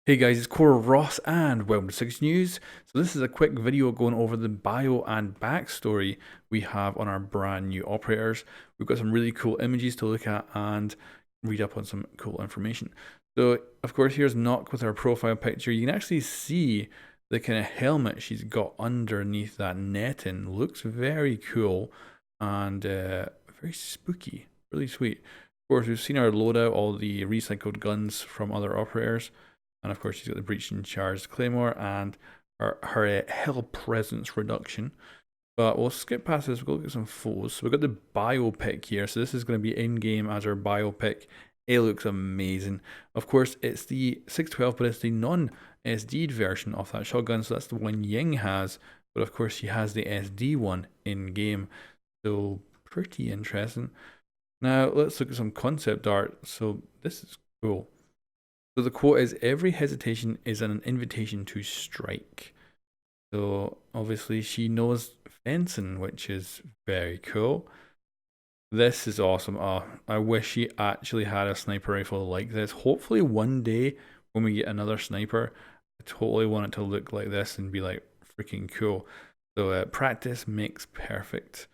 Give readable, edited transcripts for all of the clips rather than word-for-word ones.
Hey guys, it's Cora Ross and welcome to 6 News. So this is a quick video going over the bio and backstory we have on our brand new operators. We've got some really cool images to look at and read up on some cool information. So of course here's Nokk with her profile picture. You can actually see the kind of helmet she's got underneath that netting. Looks very cool and very spooky, really sweet. Of course we've seen her loadout, all the recycled guns from other operators. And of course, she's got the breach and charged claymore and her hell presence reduction. But we'll skip past this. We'll look at some photos. So we've got the biopic here. So this is going to be in game as our biopic. It looks amazing. Of course, it's the 612, but it's the non-SD'd version of that shotgun. So that's the one Ying has. But of course, she has the SD one in game. So pretty interesting. Now let's look at some concept art. So this is cool. So the quote is, "Every hesitation is an invitation to strike." So obviously she knows fencing, which is very cool. This is awesome. Oh, I wish she actually had a sniper rifle like this. Hopefully one day when we get another sniper, I totally want it to look like this and be like freaking cool. So practice makes perfect.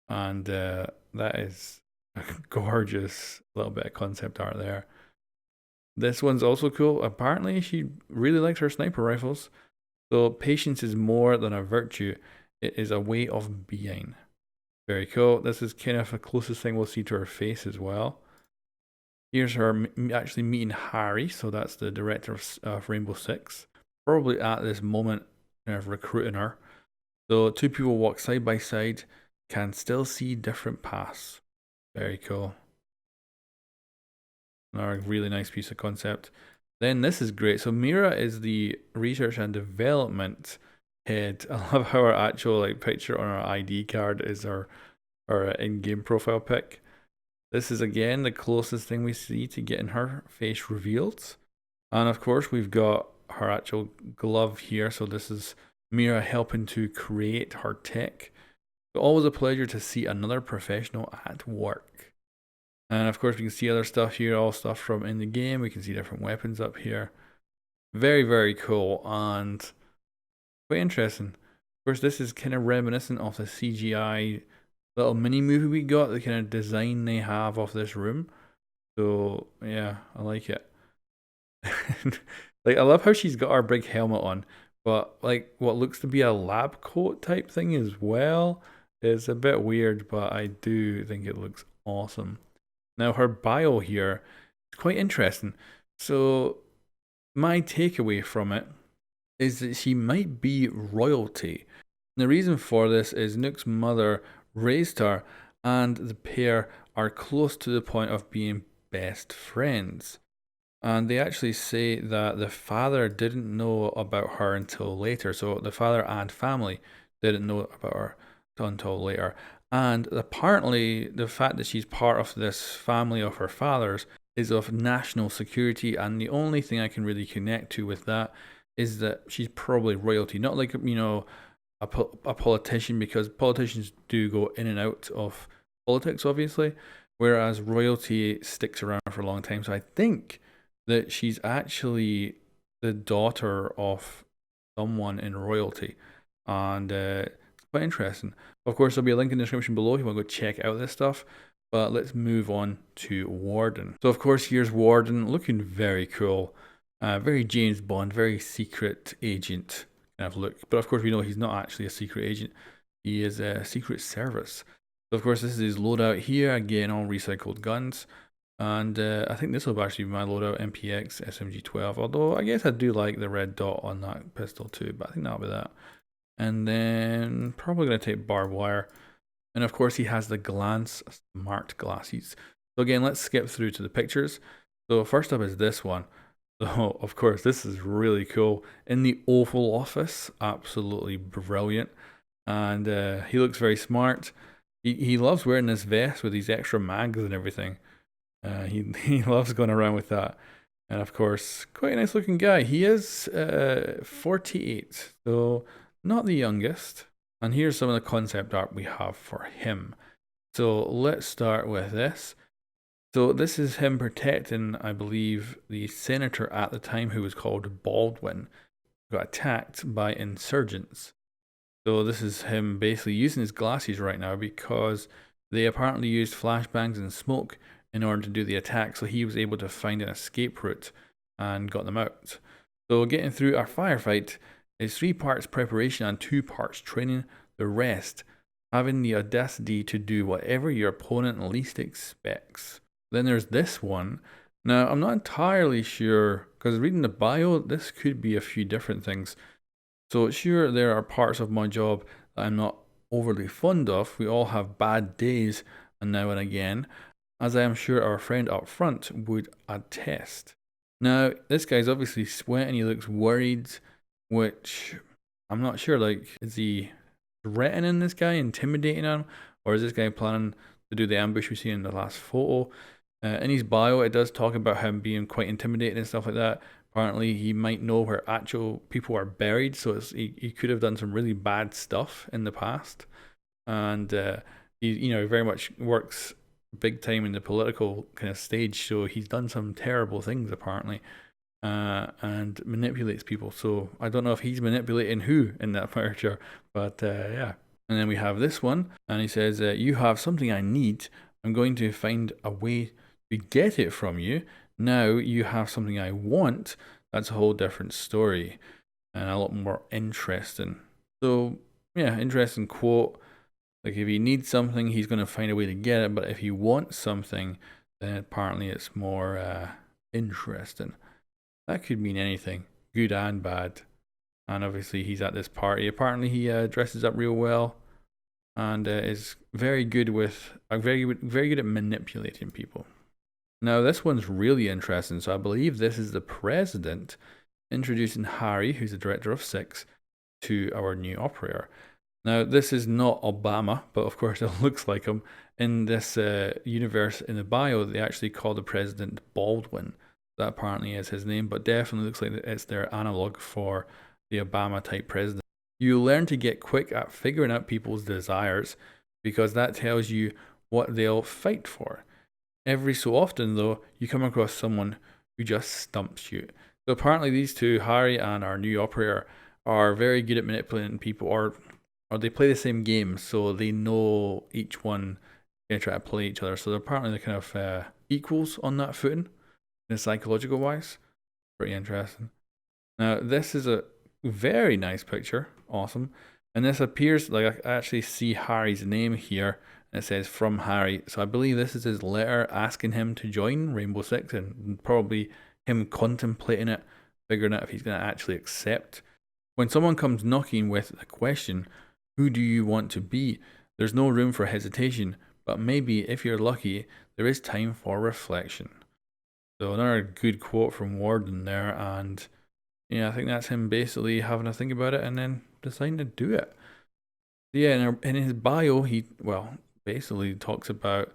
And that is a gorgeous little bit of concept art there. This one's also cool. Apparently, she really likes her sniper rifles. So, patience is more than a virtue, it is a way of being. Very cool. This is kind of the closest thing we'll see to her face as well. Here's her actually meeting Harry. So, that's the director of Rainbow Six. Probably at this moment, kind of recruiting her. So, two people walk side by side, can still see different paths. Very cool. A really nice piece of concept. Then this is great. So Mira is the research and development head. I love how our actual picture on our ID card is our in-game profile pic. This is again the closest thing we see to getting her face revealed. And of course we've got her actual glove here. So this is Mira helping to create her tech. So always a pleasure to see another professional at work. And of course we can see other stuff here, all stuff from in the game. We can see different weapons up here. Very, very cool and quite interesting. Of course, this is kind of reminiscent of the CGI little mini movie we got, the kind of design they have of this room. So yeah, I like it. I love how she's got our big helmet on, but like what looks to be a lab coat type thing as well is a bit weird, but I do think it looks awesome. Now her bio here is quite interesting. So my takeaway from it is that she might be royalty. The reason for this is Nook's mother raised her and the pair are close to the point of being best friends. And they actually say that the father didn't know about her until later. So the father and family didn't know about her until later. And apparently, the fact that she's part of this family of her father's is of national security. And the only thing I can really connect to with that is that she's probably royalty. Not like, a politician, because politicians do go in and out of politics, obviously, whereas royalty sticks around for a long time. So I think that she's actually the daughter of someone in royalty. And quite interesting. Of course, there'll be a link in the description below if you want to go check out this stuff. But let's move on to Warden. So, of course, here's Warden, looking very cool. Very James Bond, very secret agent kind of look. But of course, we know he's not actually a secret agent. He is a secret service. So, of course, this is his loadout here. Again, all recycled guns. And I think this will actually be my loadout, MPX SMG12. Although I guess I do like the red dot on that pistol too. But I think that'll be that. And then probably going to take barbed wire. And of course he has the glance smart glasses. So again, let's skip through to the pictures. So first up is this one. So of course this is really cool. In the Oval Office, absolutely brilliant. And he looks very smart. He loves wearing this vest with these extra mags and everything. He loves going around with that. And of course, quite a nice looking guy. He is 48. So not the youngest. And here's some of the concept art we have for him. So let's start with this. So this is him protecting, I believe, the senator at the time who was called Baldwin, who got attacked by insurgents. So this is him basically using his glasses right now because they apparently used flashbangs and smoke in order to do the attack. So he was able to find an escape route and got them out. So getting through our firefight is 3 parts preparation and 2 parts training. The rest having the audacity to do whatever your opponent least expects. Then there's this one. Now, I'm not entirely sure, because reading the bio, this could be a few different things. So sure, there are parts of my job that I'm not overly fond of. We all have bad days and now and again, as I am sure our friend up front would attest. Now, this guy's obviously sweating, he looks worried, which I'm not sure, like, is he threatening this guy, intimidating him, or is this guy planning to do the ambush we see in the last photo? In his bio, it does talk about him being quite intimidating and stuff like that. Apparently, he might know where actual people are buried, so he could have done some really bad stuff in the past, and he very much works big time in the political kind of stage. So he's done some terrible things apparently, and manipulates people. So I don't know if he's manipulating who in that picture, but yeah. And then we have this one, and he says, "You have something I need. I'm going to find a way to get it from you. Now you have something I want." That's a whole different story and a lot more interesting. So yeah, interesting quote. Like if he needs something, he's going to find a way to get it. But if he wants something, then apparently it's more interesting. That could mean anything, good and bad. And obviously he's at this party. Apparently he dresses up real well and is very good with very good at manipulating people. Now this one's really interesting. So I believe this is the president introducing Harry, who's the director of 6, to our new operator. Now this is not Obama, but of course it looks like him. In this universe, in the bio, they actually call the president Baldwin. That apparently is his name, but definitely looks like it's their analog for the Obama type president. You learn to get quick at figuring out people's desires because that tells you what they'll fight for. Every so often, though, you come across someone who just stumps you. So apparently these two, Harry and our new operator, are very good at manipulating people, or they play the same game, so they know each one going to try to play each other. So apparently they're kind of equals on that footing, in psychological wise. Pretty interesting. Now this is a very nice picture, awesome. And this appears like I actually see Harry's name here. It says from Harry, so I believe this is his letter asking him to join Rainbow Six, and probably him contemplating it, figuring out if he's going to actually accept. When someone comes knocking with a question, who do you want to be? There's no room for hesitation, but maybe if you're lucky, there is time for reflection. So another good quote from Warden there, and yeah, I think that's him basically having a think about it and then deciding to do it. Yeah, in his bio, he basically talks about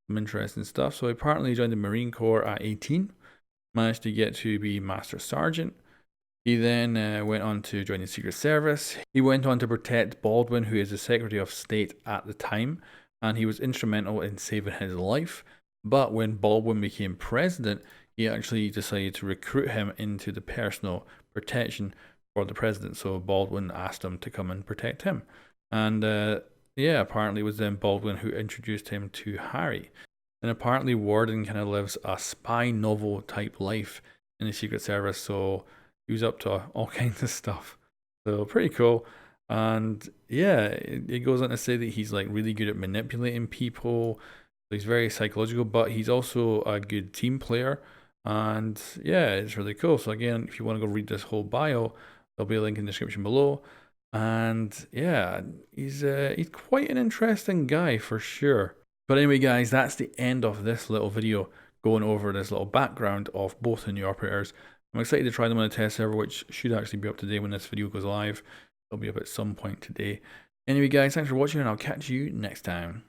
some interesting stuff. So apparently he joined the Marine Corps at 18, managed to get to be Master Sergeant. He then went on to join the Secret Service. He went on to protect Baldwin, who is the Secretary of State at the time, and he was instrumental in saving his life. But when Baldwin became president, he actually decided to recruit him into the personal protection for the president. So Baldwin asked him to come and protect him. And yeah, apparently it was then Baldwin who introduced him to Harry. And apparently Warden kind of lives a spy novel type life in the Secret Service, so he was up to all kinds of stuff. So pretty cool. And yeah, it goes on to say that he's like really good at manipulating people. He's very psychological, but he's also a good team player. And yeah, it's really cool. So again, if you want to go read this whole bio, there'll be a link in the description below. And yeah, he's quite an interesting guy for sure. But anyway, guys, that's the end of this little video going over this little background of both the new operators. I'm excited to try them on a test server, which should actually be up today when this video goes live. It'll be up at some point today. Anyway, guys, thanks for watching, and I'll catch you next time.